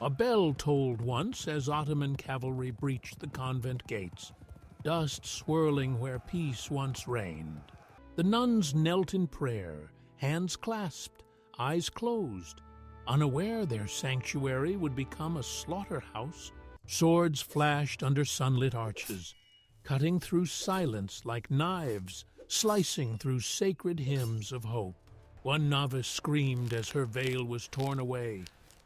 A bell tolled once as Ottoman cavalry breached the convent gates, dust swirling where peace once reigned. The nuns knelt in prayer, hands clasped, eyes closed, unaware their sanctuary would become a slaughterhouse. Swords flashed under sunlit arches, cutting through silence like knives, slicing through sacred hymns of hope. One novice screamed as her veil was torn away,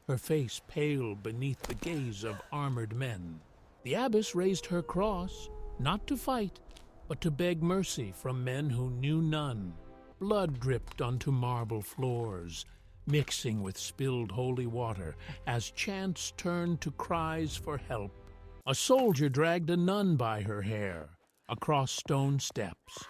her face pale beneath the gaze of armored men. The abbess raised her cross, not to fight, but to beg mercy from men who knew none. Blood dripped onto marble floors, mixing with spilled holy water as chants turned to cries for help. A soldier dragged a nun by her hair across stone steps,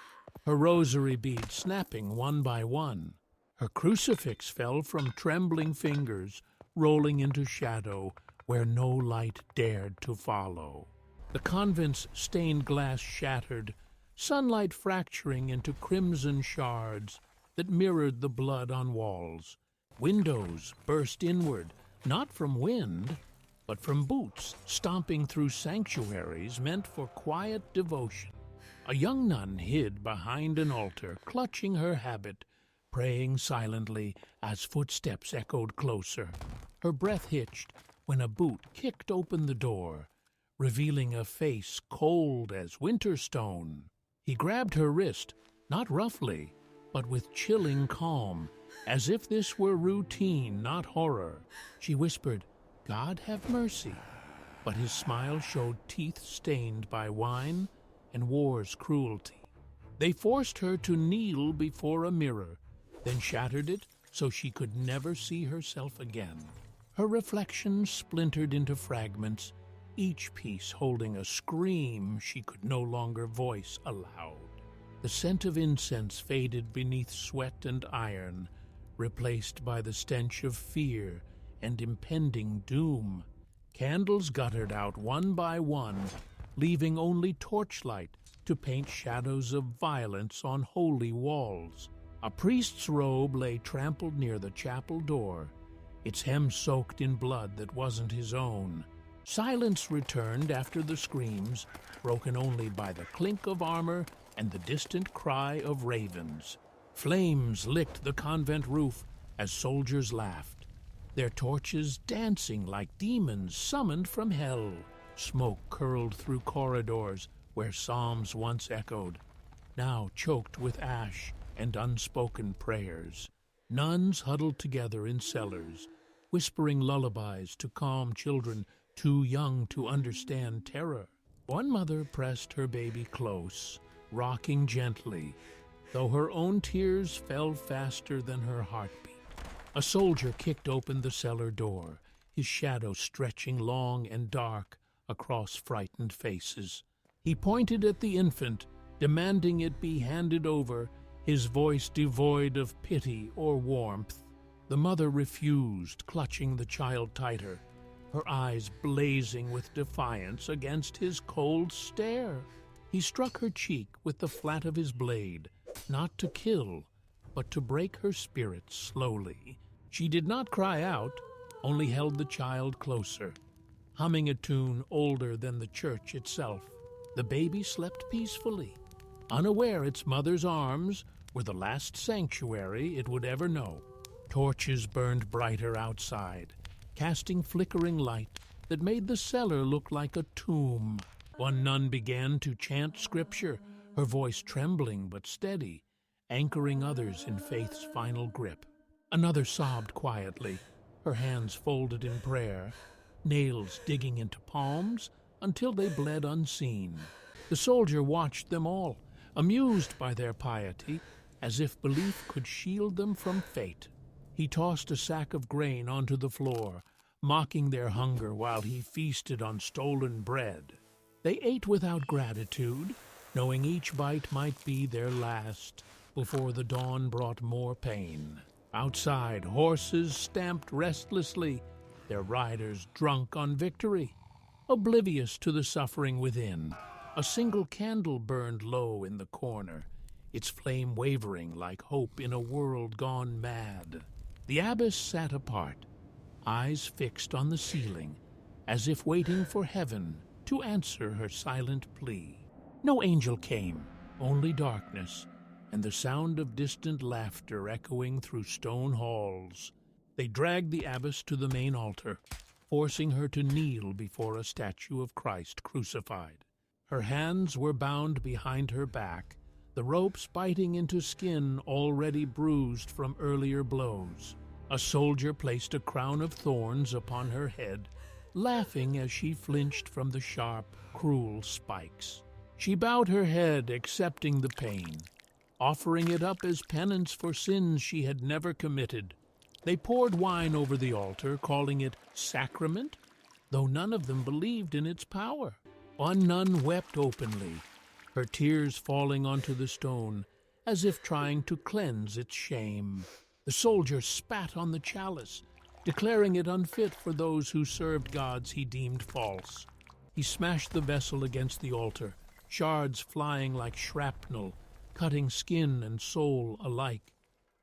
her rosary beads snapping one by one. Her crucifix fell from trembling fingers, rolling into shadow where no light dared to follow. The convent's stained glass shattered, sunlight fracturing into crimson shards that mirrored the blood on walls. Windows burst inward, not from wind, but from boots stomping through sanctuaries meant for quiet devotion. A young nun hid behind an altar, clutching her habit, praying silently as footsteps echoed closer. Her breath hitched when a boot kicked open the door, revealing a face cold as winter stone. He grabbed her wrist, not roughly, but with chilling calm, as if this were routine, not horror. She whispered, "God have mercy," but his smile showed teeth stained by wine and war's cruelty. They forced her to kneel before a mirror, then shattered it so she could never see herself again. Her reflection splintered into fragments, each piece holding a scream she could no longer voice aloud. The scent of incense faded beneath sweat and iron, replaced by the stench of fear and impending doom. Candles guttered out one by one, leaving only torchlight to paint shadows of violence on holy walls. A priest's robe lay trampled near the chapel door, its hem soaked in blood that wasn't his own. Silence returned after the screams, broken only by the clink of armor and the distant cry of ravens. Flames licked the convent roof as soldiers laughed, their torches dancing like demons summoned from hell. Smoke curled through corridors where psalms once echoed, now choked with ash and unspoken prayers. Nuns huddled together in cellars, whispering lullabies to calm children too young to understand terror. One mother pressed her baby close, rocking gently, though her own tears fell faster than her heartbeat. A soldier kicked open the cellar door, his shadow stretching long and dark across frightened faces. He pointed at the infant, demanding it be handed over, his voice devoid of pity or warmth. The mother refused, clutching the child tighter, her eyes blazing with defiance against his cold stare. He struck her cheek with the flat of his blade, not to kill, but to break her spirit slowly. She did not cry out, only held the child closer, humming a tune older than the church itself. The baby slept peacefully, unaware its mother's arms were the last sanctuary it would ever know. Torches burned brighter outside, casting flickering light that made the cellar look like a tomb. One nun began to chant scripture, her voice trembling but steady, anchoring others in faith's final grip. Another sobbed quietly, her hands folded in prayer, nails digging into palms until they bled unseen. The soldier watched them all, amused by their piety, as if belief could shield them from fate. He tossed a sack of grain onto the floor, mocking their hunger while he feasted on stolen bread. They ate without gratitude, knowing each bite might be their last before the dawn brought more pain. Outside, horses stamped restlessly, their riders drunk on victory, oblivious to the suffering within. A single candle burned low in the corner, its flame wavering like hope in a world gone mad. The abbess sat apart, eyes fixed on the ceiling, as if waiting for heaven to answer her silent plea. No angel came, only darkness, and the sound of distant laughter echoing through stone halls. They dragged the abbess to the main altar, forcing her to kneel before a statue of Christ crucified. Her hands were bound behind her back, the ropes biting into skin already bruised from earlier blows. A soldier placed a crown of thorns upon her head, laughing as she flinched from the sharp, cruel spikes. She bowed her head, accepting the pain, offering it up as penance for sins she had never committed. They poured wine over the altar, calling it sacrament, though none of them believed in its power. One nun wept openly, her tears falling onto the stone, as if trying to cleanse its shame. The soldier spat on the chalice, declaring it unfit for those who served gods he deemed false. He smashed the vessel against the altar, shards flying like shrapnel, cutting skin and soul alike.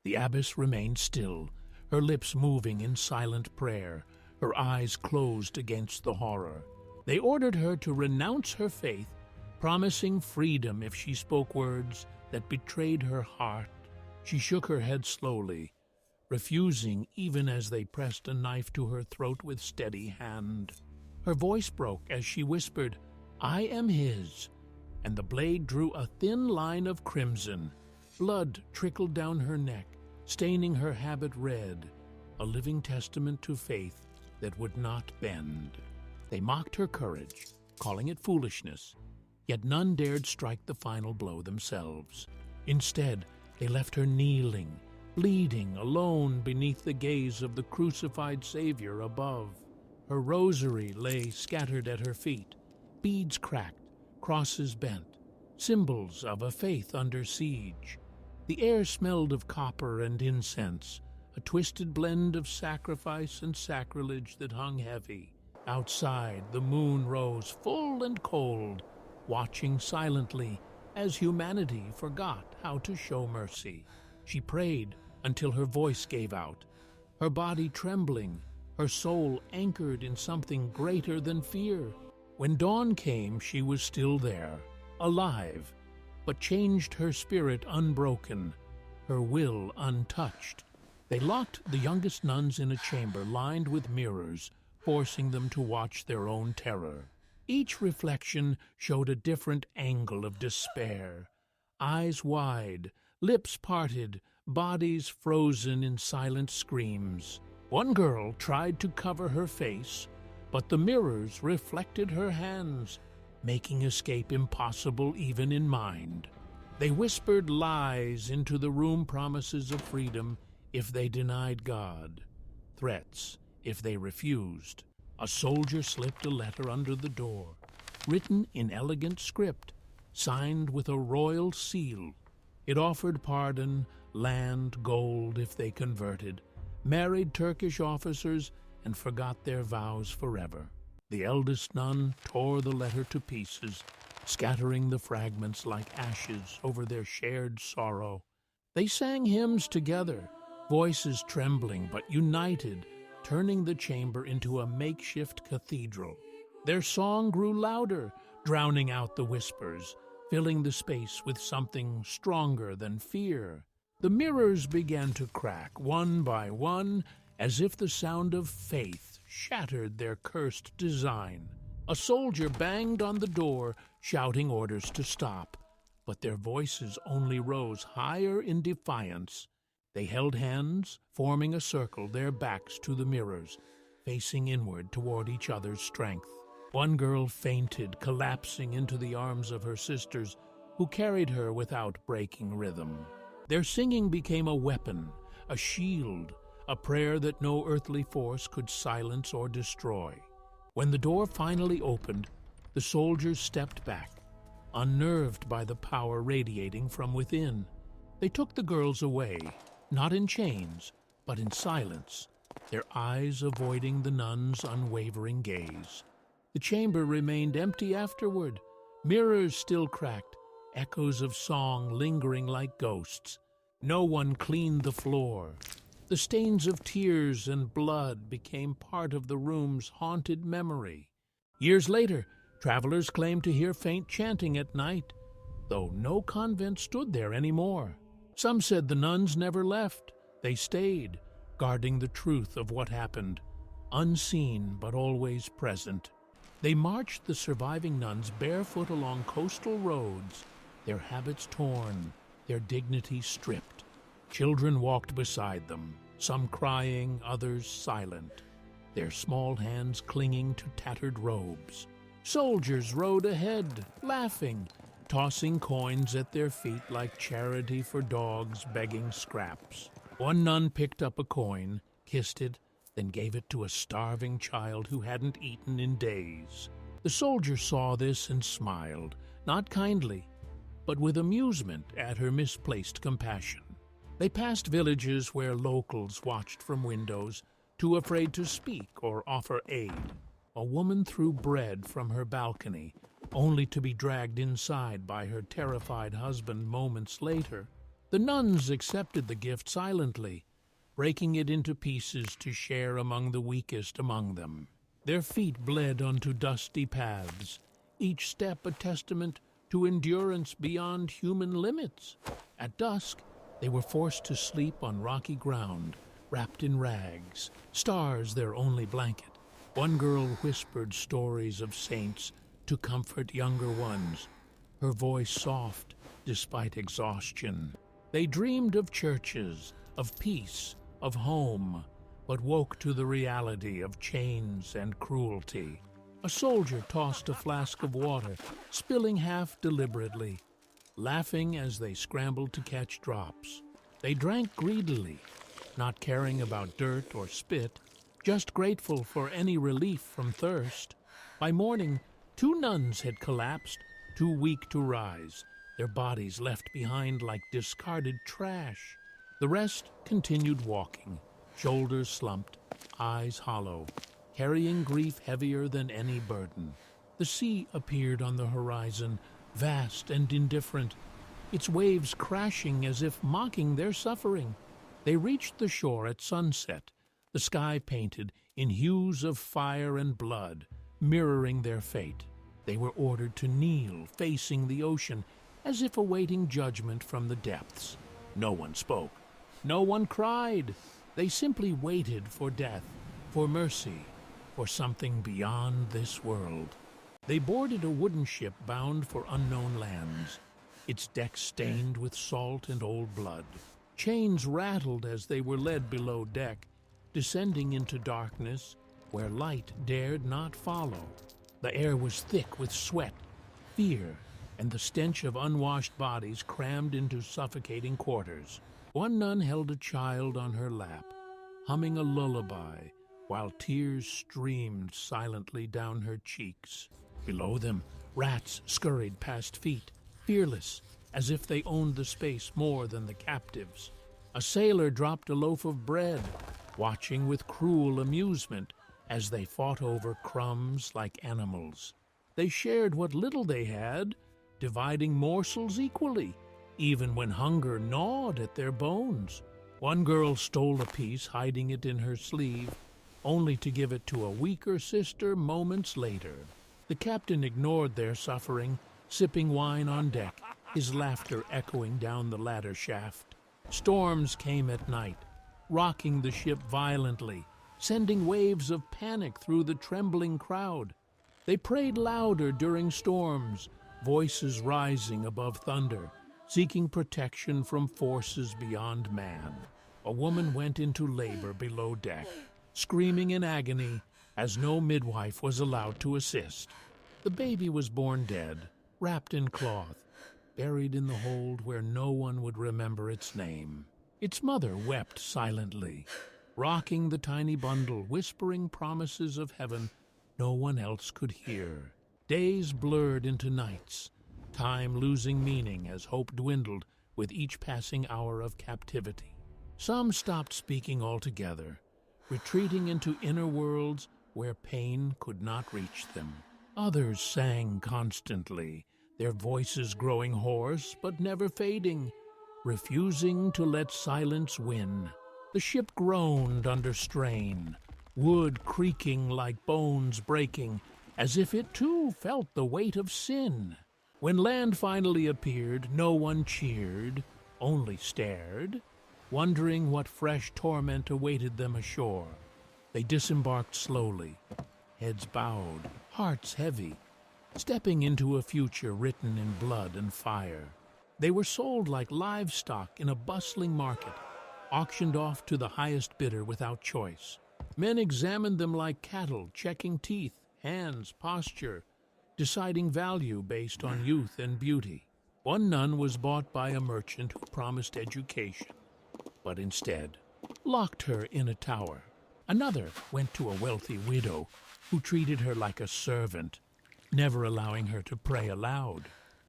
The abbess remained still, her lips moving in silent prayer, her eyes closed against the horror. They ordered her to renounce her faith, promising freedom if she spoke words that betrayed her heart. She shook her head slowly, refusing even as they pressed a knife to her throat with steady hand. Her voice broke as she whispered, "I am his," and the blade drew a thin line of crimson. Blood trickled down her neck, staining her habit red, a living testament to faith that would not bend. They mocked her courage, calling it foolishness, yet none dared strike the final blow themselves. Instead, they left her kneeling, bleeding, alone beneath the gaze of the crucified Savior above. Her rosary lay scattered at her feet, beads cracked, crosses bent, symbols of a faith under siege. The air smelled of copper and incense, a twisted blend of sacrifice and sacrilege that hung heavy. Outside, the moon rose full and cold, watching silently as humanity forgot how to show mercy. She prayed until her voice gave out, her body trembling, her soul anchored in something greater than fear. When dawn came, she was still there, alive, but changed her spirit unbroken, her will untouched. They locked the youngest nuns in a chamber lined with mirrors, forcing them to watch their own terror. Each reflection showed a different angle of despair. Eyes wide, lips parted, bodies frozen in silent screams. One girl tried to cover her face, but the mirrors reflected her hands, making escape impossible even in mind. They whispered lies into the room, promises of freedom if they denied God, threats if they refused. A soldier slipped a letter under the door, written in elegant script, signed with a royal seal. It offered pardon, land, gold if they converted, married Turkish officers, and forgot their vows forever. The eldest nun tore the letter to pieces, scattering the fragments like ashes over their shared sorrow. They sang hymns together, voices trembling but united, turning the chamber into a makeshift cathedral. Their song grew louder, drowning out the whispers, filling the space with something stronger than fear. The mirrors began to crack, one by one, as if the sound of faith shattered their cursed design. A soldier banged on the door, shouting orders to stop, but their voices only rose higher in defiance. They held hands, forming a circle, their backs to the mirrors, facing inward toward each other's strength. One girl fainted, collapsing into the arms of her sisters, who carried her without breaking rhythm. Their singing became a weapon, a shield, a prayer that no earthly force could silence or destroy. When the door finally opened, the soldiers stepped back, unnerved by the power radiating from within. They took the girls away, not in chains, but in silence, their eyes avoiding the nuns' unwavering gaze. The chamber remained empty afterward, mirrors still cracked, echoes of song lingering like ghosts. No one cleaned the floor. The stains of tears and blood became part of the room's haunted memory. Years later, travelers claimed to hear faint chanting at night, though no convent stood there anymore. Some said the nuns never left. They stayed, guarding the truth of what happened, unseen but always present. They marched the surviving nuns barefoot along coastal roads, their habits torn, their dignity stripped. Children walked beside them, some crying, others silent, their small hands clinging to tattered robes. Soldiers rode ahead, laughing, tossing coins at their feet like charity for dogs begging scraps. One nun picked up a coin, kissed it, then gave it to a starving child who hadn't eaten in days. The soldier saw this and smiled, not kindly, but with amusement at her misplaced compassion. They passed villages where locals watched from windows, too afraid to speak or offer aid. A woman threw bread from her balcony, only to be dragged inside by her terrified husband moments later. The nuns accepted the gift silently, breaking it into pieces to share among the weakest among them. Their feet bled onto dusty paths, each step a testament to endurance beyond human limits. At dusk, they were forced to sleep on rocky ground, wrapped in rags, stars their only blanket. One girl whispered stories of saints to comfort younger ones, her voice soft despite exhaustion. They dreamed of churches, of peace, of home, but woke to the reality of chains and cruelty. A soldier tossed a flask of water, spilling half deliberately, laughing as they scrambled to catch drops. They drank greedily, not caring about dirt or spit, just grateful for any relief from thirst. By morning, 2 nuns had collapsed, too weak to rise, their bodies left behind like discarded trash. The rest continued walking, shoulders slumped, eyes hollow, carrying grief heavier than any burden. The sea appeared on the horizon, vast and indifferent, its waves crashing as if mocking their suffering. They reached the shore at sunset, the sky painted in hues of fire and blood, mirroring their fate. They were ordered to kneel, facing the ocean, as if awaiting judgment from the depths. No one spoke. No one cried. They simply waited for death, for mercy, for something beyond this world. They boarded a wooden ship bound for unknown lands, its deck stained with salt and old blood. Chains rattled as they were led below deck, descending into darkness where light dared not follow. The air was thick with sweat, fear, and the stench of unwashed bodies crammed into suffocating quarters. One nun held a child on her lap, humming a lullaby, while tears streamed silently down her cheeks. Below them, rats scurried past feet, fearless, as if they owned the space more than the captives. A sailor dropped a loaf of bread, watching with cruel amusement as they fought over crumbs like animals. They shared what little they had, dividing morsels equally, even when hunger gnawed at their bones. One girl stole a piece, hiding it in her sleeve, only to give it to a weaker sister moments later. The captain ignored their suffering, sipping wine on deck, his laughter echoing down the ladder shaft. Storms came at night, rocking the ship violently, sending waves of panic through the trembling crowd. They prayed louder during storms, voices rising above thunder, seeking protection from forces beyond man. A woman went into labor below deck, screaming in agony as no midwife was allowed to assist. The baby was born dead, wrapped in cloth, buried in the hold where no one would remember its name. Its mother wept silently, rocking the tiny bundle, whispering promises of heaven no one else could hear. Days blurred into nights, time losing meaning as hope dwindled with each passing hour of captivity. Some stopped speaking altogether, retreating into inner worlds where pain could not reach them. Others sang constantly, their voices growing hoarse but never fading, refusing to let silence win. The ship groaned under strain, wood creaking like bones breaking, as if it too felt the weight of sin. When land finally appeared, no one cheered, only stared, wondering what fresh torment awaited them ashore. They disembarked slowly, heads bowed, hearts heavy, stepping into a future written in blood and fire. They were sold like livestock in a bustling market, auctioned off to the highest bidder without choice. Men examined them like cattle, checking teeth, hands, posture, deciding value based on youth and beauty. One nun was bought by a merchant who promised education, but instead locked her in a tower. Another went to a wealthy widow who treated her like a servant, never allowing her to pray aloud.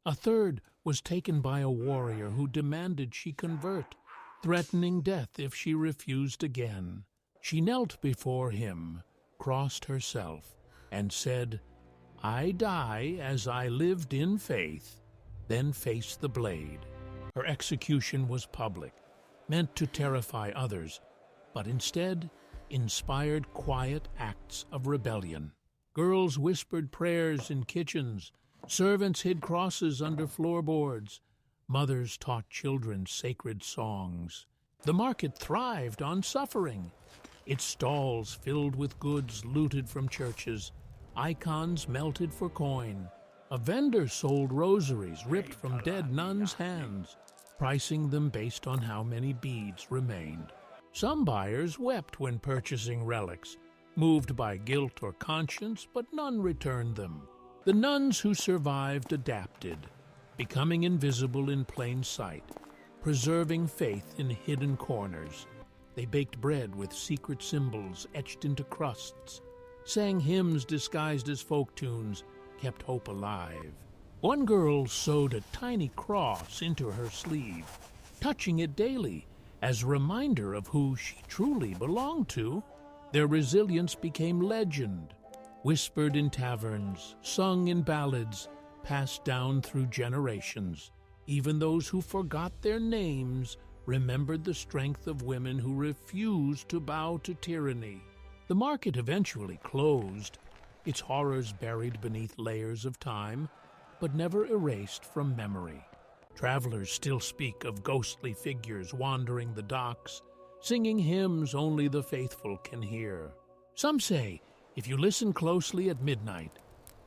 A third was taken by a warrior who demanded she convert, threatening death if she refused again. She knelt before him, crossed herself, and said, "I die as I lived in faith," then faced the blade. Her execution was public, meant to terrify others, but instead inspired quiet acts of rebellion. Girls whispered prayers in kitchens, servants hid crosses under floorboards, mothers taught children sacred songs. The market thrived on suffering, its stalls filled with goods looted from churches, icons melted for coin. A vendor sold rosaries ripped from dead nuns' hands, pricing them based on how many beads remained. Some buyers wept when purchasing relics, moved by guilt or conscience, but none returned them. The nuns who survived adapted, becoming invisible in plain sight, preserving faith in hidden corners. They baked bread with secret symbols etched into crusts, sang hymns disguised as folk tunes, kept hope alive. One girl sewed a tiny cross into her sleeve, touching it daily as a reminder of who she truly belonged to. Their resilience became legend, whispered in taverns, sung in ballads, passed down through generations. Even those who forgot their names remembered the strength of women who refused to bow to tyranny. The market eventually closed, its horrors buried beneath layers of time, but never erased from memory. Travelers still speak of ghostly figures wandering the docks, singing hymns only the faithful can hear. Some say, if you listen closely at midnight,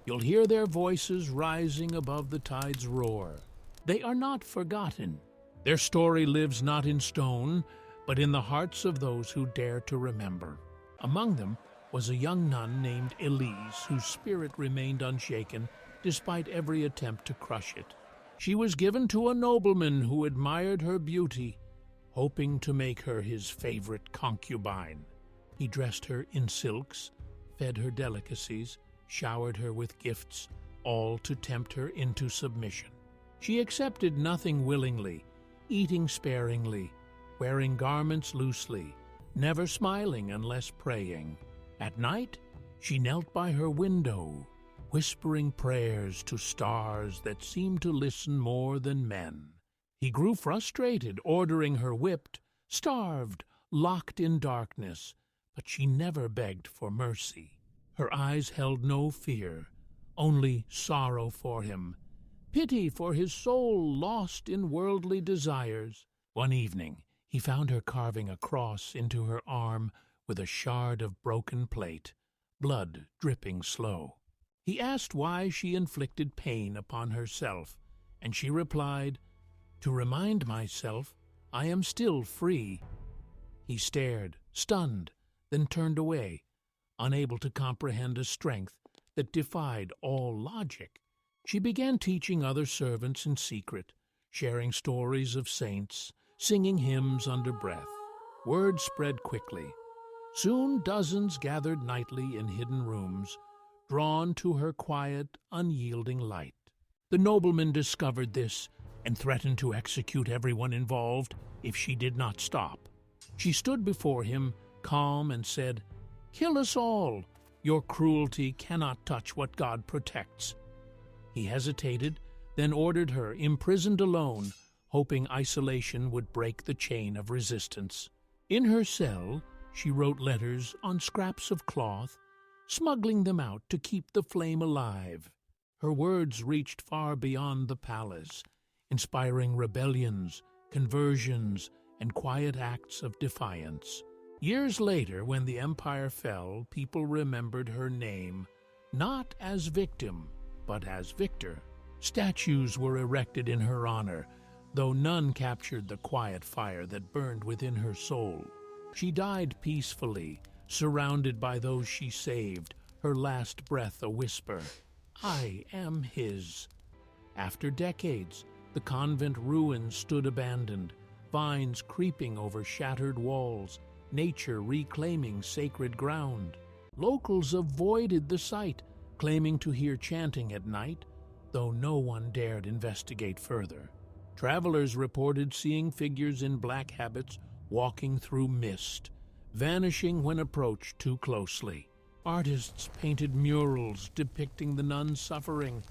you'll hear their voices rising above the tide's roar. They are not forgotten. Their story lives not in stone, but in the hearts of those who dare to remember. Among them was a young nun named Elise, whose spirit remained unshaken despite every attempt to crush it. She was given to a nobleman who admired her beauty, hoping to make her his favorite concubine. He dressed her in silks, fed her delicacies, showered her with gifts, all to tempt her into submission. She accepted nothing willingly, eating sparingly, wearing garments loosely, never smiling unless praying. At night, she knelt by her window, whispering prayers to stars that seemed to listen more than men. He grew frustrated, ordering her whipped, starved, locked in darkness, but she never begged for mercy. Her eyes held no fear, only sorrow for him, pity for his soul lost in worldly desires. One evening, he found her carving a cross into her arm with a shard of broken plate, blood dripping slow. He asked why she inflicted pain upon herself, and she replied, "To remind myself I am still free." He stared, stunned, then turned away, unable to comprehend a strength that defied all logic. She began teaching other servants in secret, sharing stories of saints, singing hymns under breath. Word spread quickly. Soon dozens gathered nightly in hidden rooms, drawn to her quiet, unyielding light. The nobleman discovered this and threatened to execute everyone involved if she did not stop. She stood before him, calm, and said, "Kill us all. Your cruelty cannot touch what God protects." He hesitated, then ordered her imprisoned alone, hoping isolation would break the chain of resistance. In her cell, she wrote letters on scraps of cloth, smuggling them out to keep the flame alive. Her words reached far beyond the palace, inspiring rebellions, conversions, and quiet acts of defiance. Years later, when the empire fell, people remembered her name, not as victim, but as victor. Statues were erected in her honor, though none captured the quiet fire that burned within her soul. She died peacefully, surrounded by those she saved, her last breath a whisper, "I am his." After decades, the convent ruins stood abandoned, vines creeping over shattered walls, nature reclaiming sacred ground. Locals avoided the site, claiming to hear chanting at night, though no one dared investigate further. Travelers reported seeing figures in black habits walking through mist, vanishing when approached too closely. Artists painted murals depicting the nuns' suffering,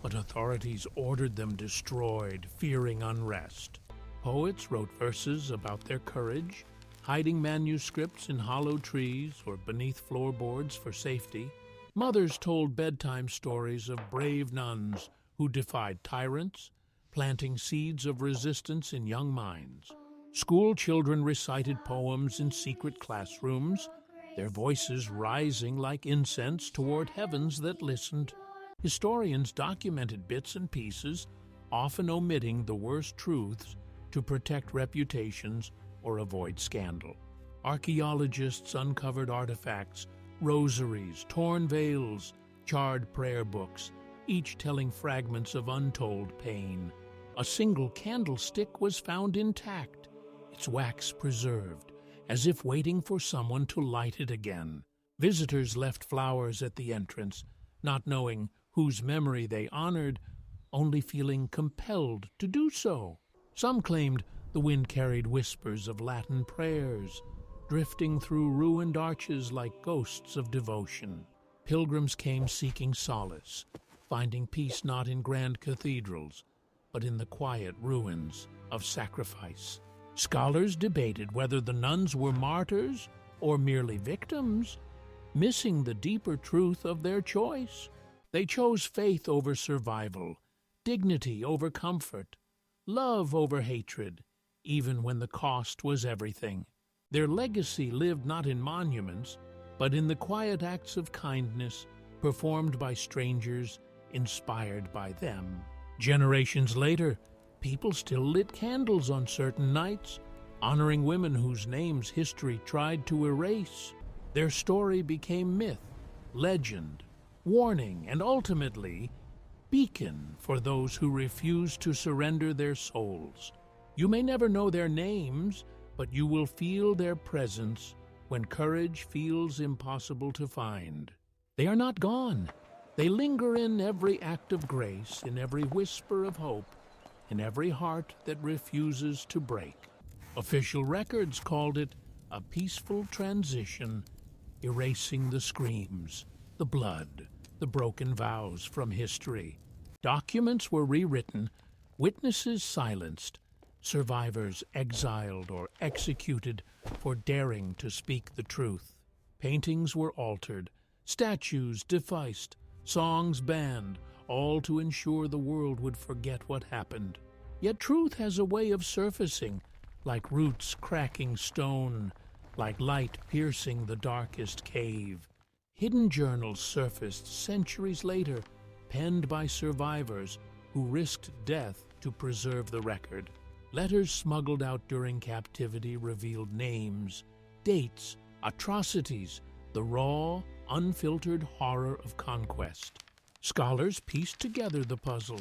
but authorities ordered them destroyed, fearing unrest. Poets wrote verses about their courage, hiding manuscripts in hollow trees or beneath floorboards for safety. Mothers told bedtime stories of brave nuns who defied tyrants, planting seeds of resistance in young minds. School children recited poems in secret classrooms, their voices rising like incense toward heavens that listened. Historians documented bits and pieces, often omitting the worst truths to protect reputations or avoid scandal. Archaeologists uncovered artifacts, rosaries, torn veils, charred prayer books, each telling fragments of untold pain. A single candlestick was found intact, its wax preserved, as if waiting for someone to light it again. Visitors left flowers at the entrance, not knowing whose memory they honored, only feeling compelled to do so. Some claimed the wind carried whispers of Latin prayers, drifting through ruined arches like ghosts of devotion. Pilgrims came seeking solace, finding peace not in grand cathedrals, but in the quiet ruins of sacrifice. Scholars debated whether the nuns were martyrs or merely victims, missing the deeper truth of their choice. They chose faith over survival, dignity over comfort, love over hatred, even when the cost was everything. Their legacy lived not in monuments, but in the quiet acts of kindness performed by strangers inspired by them. Generations later, people still lit candles on certain nights, honoring women whose names history tried to erase. Their story became myth, legend, warning, and ultimately, beacon for those who refuse to surrender their souls. You may never know their names, but you will feel their presence when courage feels impossible to find. They are not gone. They linger in every act of grace, in every whisper of hope, in every heart that refuses to break. Official records called it a peaceful transition, erasing the screams, the blood, the broken vows from history. Documents were rewritten, witnesses silenced, survivors exiled or executed for daring to speak the truth. Paintings were altered, statues defaced, songs banned, all to ensure the world would forget what happened. Yet truth has a way of surfacing, like roots cracking stone, like light piercing the darkest cave. Hidden journals surfaced centuries later, penned by survivors who risked death to preserve the record. Letters smuggled out during captivity revealed names, dates, atrocities, the raw, unfiltered horror of conquest. Scholars pieced together the puzzle,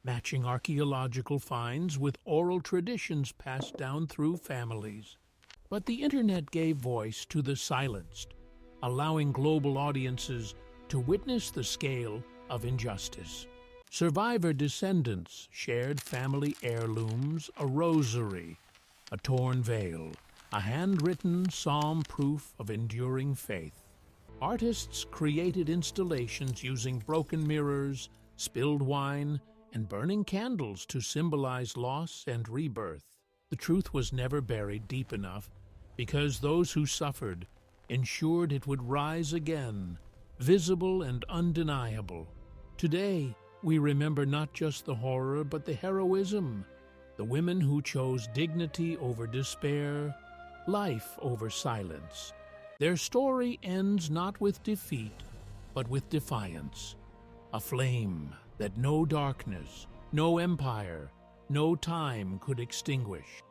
matching archaeological finds with oral traditions passed down through families. But the internet gave voice to the silenced, allowing global audiences to witness the scale of injustice. Survivor descendants shared family heirlooms, a rosary, a torn veil, a handwritten psalm proof of enduring faith. Artists created installations using broken mirrors, spilled wine, and burning candles to symbolize loss and rebirth. The truth was never buried deep enough, because those who suffered ensured it would rise again, visible and undeniable. Today, we remember not just the horror, but the heroism, the women who chose dignity over despair, life over silence. Their story ends not with defeat, but with defiance, a flame that no darkness, no empire, no time could extinguish.